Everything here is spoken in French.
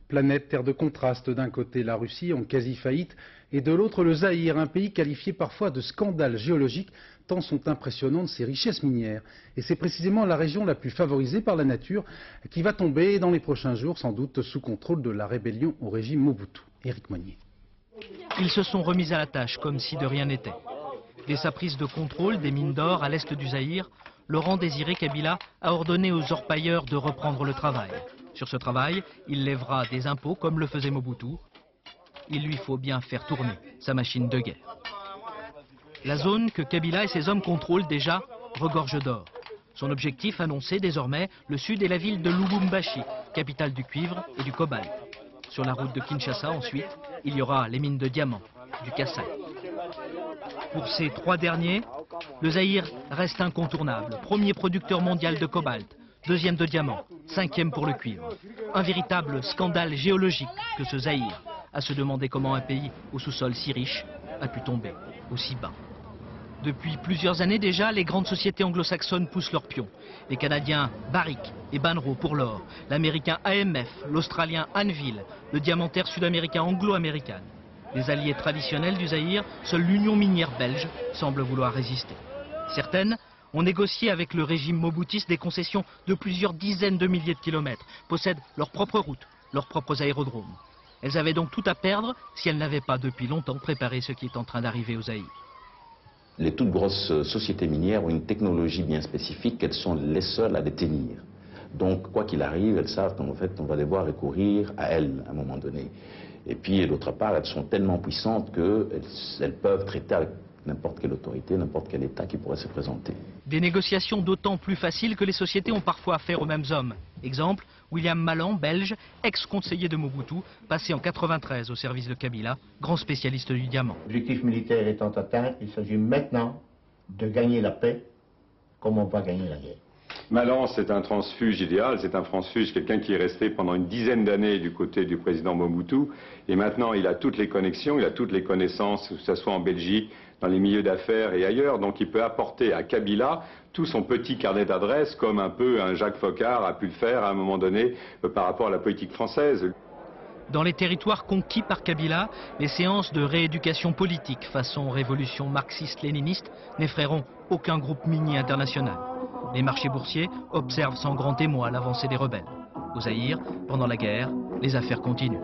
Planète, terre de contraste, d'un côté la Russie en quasi-faillite et de l'autre le Zaïre, un pays qualifié parfois de scandale géologique tant sont impressionnantes ses richesses minières. Et c'est précisément la région la plus favorisée par la nature qui va tomber dans les prochains jours sans doute sous contrôle de la rébellion au régime Mobutu. Éric Monnier. Ils se sont remis à la tâche comme si de rien n'était. Dès sa prise de contrôle des mines d'or à l'est du Zaïre, Laurent Désiré Kabila a ordonné aux orpailleurs de reprendre le travail. Sur ce travail, il lèvera des impôts comme le faisait Mobutu. Il lui faut bien faire tourner sa machine de guerre. La zone que Kabila et ses hommes contrôlent déjà regorge d'or. Son objectif annoncé désormais, le sud est la ville de Lubumbashi, capitale du cuivre et du cobalt. Sur la route de Kinshasa ensuite, il y aura les mines de diamants, du Kassai. Pour ces trois derniers, le Zaïre reste incontournable. Premier producteur mondial de cobalt, deuxième de diamants, cinquième pour le cuivre. Un véritable scandale géologique que ce Zaïre, à se demander comment un pays au sous-sol si riche a pu tomber aussi bas. Depuis plusieurs années déjà, les grandes sociétés anglo-saxonnes poussent leurs pions. Les Canadiens Barrick et Banro pour l'or, l'américain AMF, l'australien Anvil, le diamantaire sud-américain Anglo-American. Les alliés traditionnels du Zaïre, seule l'Union minière belge semble vouloir résister. Certaines ont négocié avec le régime mobutiste des concessions de plusieurs dizaines de milliers de kilomètres, possèdent leurs propres routes, leurs propres aérodromes. Elles avaient donc tout à perdre si elles n'avaient pas depuis longtemps préparé ce qui est en train d'arriver au Zaïre. Les toutes grosses sociétés minières ont une technologie bien spécifique qu'elles sont les seules à détenir. Donc, quoi qu'il arrive, elles savent qu'en fait, on va devoir recourir à elles à un moment donné. Et puis, d'autre part, elles sont tellement puissantes qu'elles peuvent traiter avec n'importe quelle autorité, n'importe quel État qui pourrait se présenter. Des négociations d'autant plus faciles que les sociétés ont parfois affaire aux mêmes hommes. Exemple, William Malan, belge, ex-conseiller de Mobutu, passé en 93 au service de Kabila, grand spécialiste du diamant. L'objectif militaire étant atteint, il s'agit maintenant de gagner la paix comme on va gagner la guerre. Malan, c'est un transfuge idéal, c'est un transfuge, quelqu'un qui est resté pendant une dizaine d'années du côté du président Mobutu, et maintenant il a toutes les connexions, il a toutes les connaissances, que ce soit en Belgique, dans les milieux d'affaires et ailleurs, donc il peut apporter à Kabila tout son petit carnet d'adresses, comme un peu un Jacques Foccart a pu le faire à un moment donné par rapport à la politique française. Dans les territoires conquis par Kabila, les séances de rééducation politique façon révolution marxiste-léniniste n'effraieront aucun groupe minier international. Les marchés boursiers observent sans grand émoi l'avancée des rebelles. Au Zaïre, pendant la guerre, les affaires continuent.